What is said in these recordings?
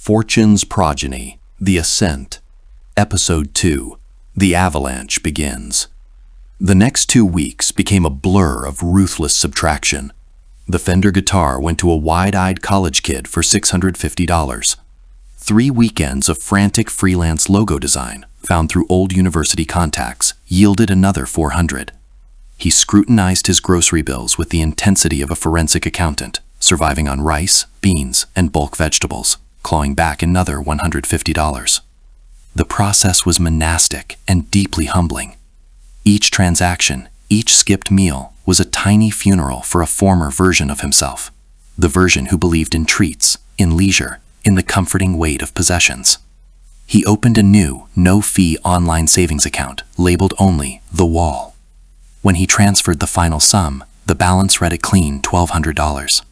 Fortune's Progeny, The Ascent, Episode 2, The Avalanche Begins. The next 2 weeks became a blur of ruthless subtraction. The Fender guitar went to a wide-eyed college kid for $650. 3 weekends of frantic freelance logo design, found through old university contacts, yielded another $400. He scrutinized his grocery bills with the intensity of a forensic accountant, surviving on rice, beans, and bulk vegetables, clawing back another $150. The process was monastic and deeply humbling. Each transaction, each skipped meal, was a tiny funeral for a former version of himself, the version who believed in treats, in leisure, in the comforting weight of possessions. He opened a new, no-fee online savings account labeled only The Wall. When he transferred the final sum, the balance read a clean $1,200.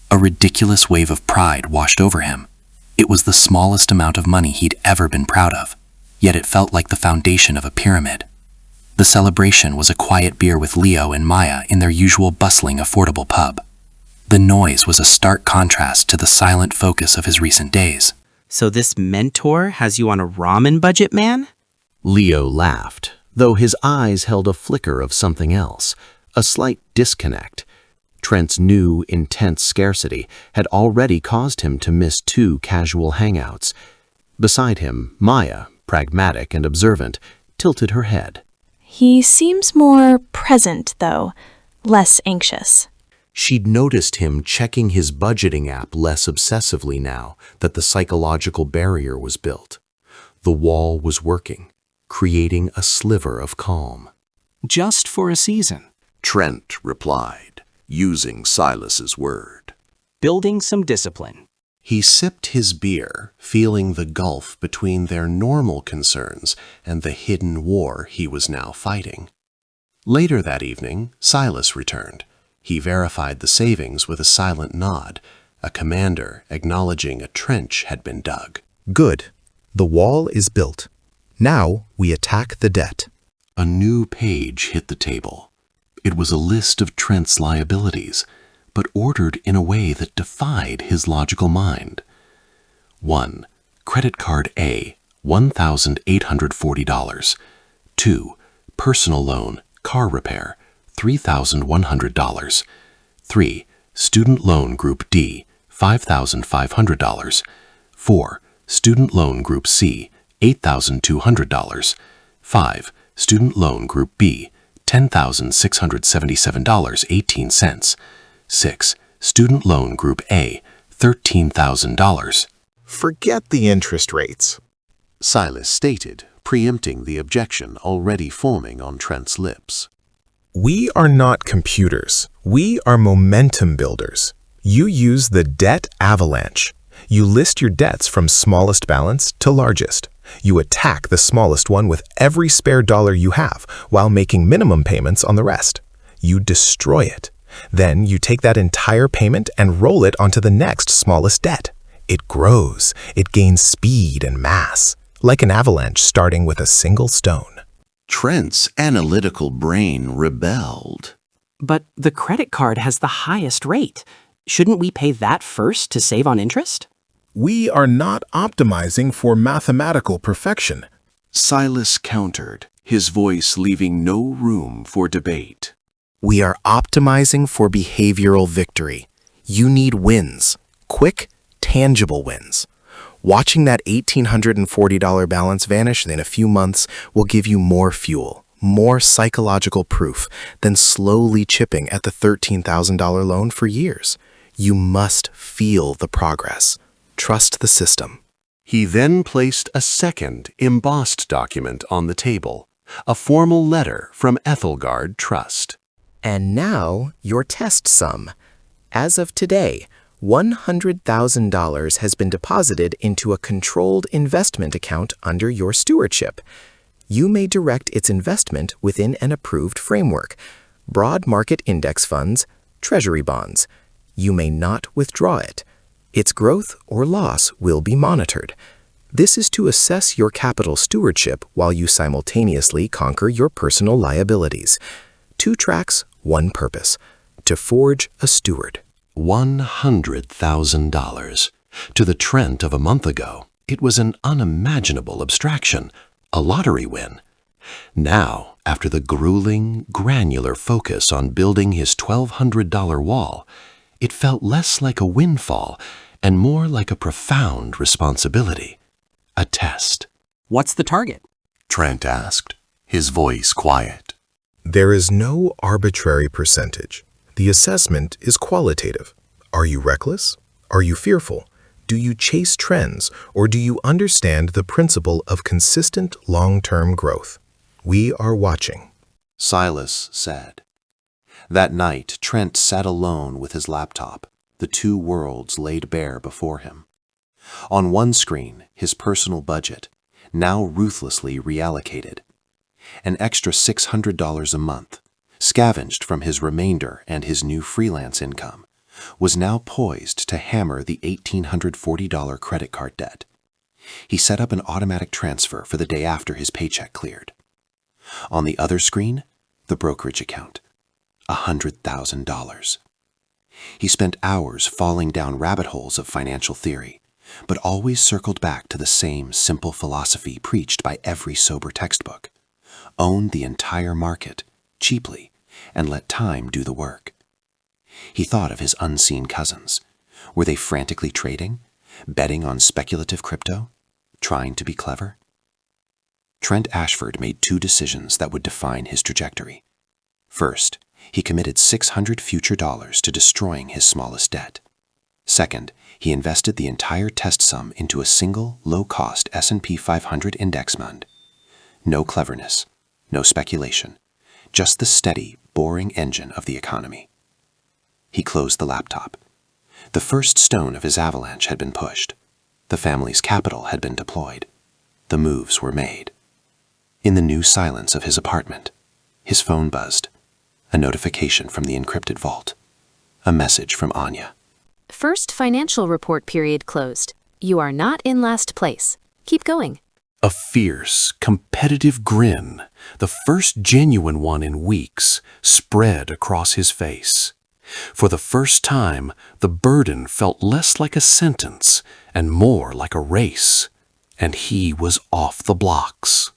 A ridiculous wave of pride washed over him. It was the smallest amount of money he'd ever been proud of, yet it felt like the foundation of a pyramid. The celebration was a quiet beer with Leo and Maya in their usual bustling, affordable pub. The noise was a stark contrast to the silent focus of his recent days. So this mentor has you on a ramen budget, man? Leo laughed, though his eyes held a flicker of something else, a slight disconnect. Trent's new, intense scarcity had already caused him to miss 2 casual hangouts. Beside him, Maya, pragmatic and observant, tilted her head. He seems more present, though, less anxious. She'd noticed him checking his budgeting app less obsessively now that the psychological barrier was built. The wall was working, creating a sliver of calm. Just for a season, Trent replied, using Silas's word. building some discipline. He sipped his beer, feeling the gulf between their normal concerns and the hidden war he was now fighting. Later that evening, Silas returned. He verified the savings with a silent nod, a commander acknowledging a trench had been dug. Good. The wall is built. Now we attack the debt. A new page hit the table. It was a list of Trent's liabilities, but ordered in a way that defied his logical mind. 1. Credit card A, $1,840. 2. Personal loan, car repair, $3,100. 3. Student loan group D, $5,500. 4. Student loan group C, $8,200. 5. Student loan group B, $10,677.18. 6. Student loan group A, $13,000. Forget the interest rates, Silas stated, preempting the objection already forming on Trent's lips. We are not computers. We are momentum builders. You use the debt avalanche. You list your debts from smallest balance to largest. You attack the smallest one with every spare dollar you have while making minimum payments on the rest. You destroy it. Then you take that entire payment and roll it onto the next smallest debt. It grows. It gains speed and mass, like an avalanche starting with a single stone. Trent's analytical brain rebelled. But the credit card has the highest rate. Shouldn't we pay that first to save on interest? We are not optimizing for mathematical perfection. Silas countered, his voice leaving no room for debate. We are optimizing for behavioral victory. You need wins, quick, tangible wins. Watching that $1,840 balance vanish in a few months will give you more fuel, more psychological proof than slowly chipping at the $13,000 loan for years. You must feel the progress. Trust the system. He then placed a second embossed document on the table, a formal letter from Aethelgard Trust. And now, your test sum. As of today, $100,000 has been deposited into a controlled investment account under your stewardship. You may direct its investment within an approved framework: broad market index funds, treasury bonds. You may not withdraw it. Its growth or loss will be monitored. This is to assess your capital stewardship while you simultaneously conquer your personal liabilities. 2 tracks, 1 purpose: to forge a steward. $100,000. To the Trent of a month ago, it was an unimaginable abstraction, a lottery win. Now, after the grueling, granular focus on building his $1,200 wall, it felt less like a windfall and more like a profound responsibility, a test. What's the target? Trent asked, his voice quiet. There is no arbitrary percentage. The assessment is qualitative. Are you reckless? Are you fearful? Do you chase trends, or do you understand the principle of consistent long-term growth? We are watching, Silas said. That night, Trent sat alone with his laptop, the two worlds laid bare before him. On one screen, his personal budget, now ruthlessly reallocated. An extra $600 a month, scavenged from his remainder and his new freelance income, was now poised to hammer the $1,840 credit card debt. He set up an automatic transfer for the day after his paycheck cleared. On the other screen, the brokerage account, $100,000. He spent hours falling down rabbit holes of financial theory, but always circled back to the same simple philosophy preached by every sober textbook. Own the entire market, cheaply, and let time do the work. He thought of his unseen cousins. Were they frantically trading, betting on speculative crypto, trying to be clever? Trent Ashford made two decisions that would define his trajectory. First, he committed $600 future to destroying his smallest debt. Second, he invested the entire test sum into a single, low-cost S&P 500 index fund. No cleverness, no speculation, just the steady, boring engine of the economy. He closed the laptop. The first stone of his avalanche had been pushed. The family's capital had been deployed. The moves were made. In the new silence of his apartment, his phone buzzed. A notification from the encrypted vault. A message from Anya. First financial report period closed. You are not in last place. Keep going. A fierce, competitive grin, the first genuine one in weeks, spread across his face. For the first time, the burden felt less like a sentence and more like a race, and he was off the blocks.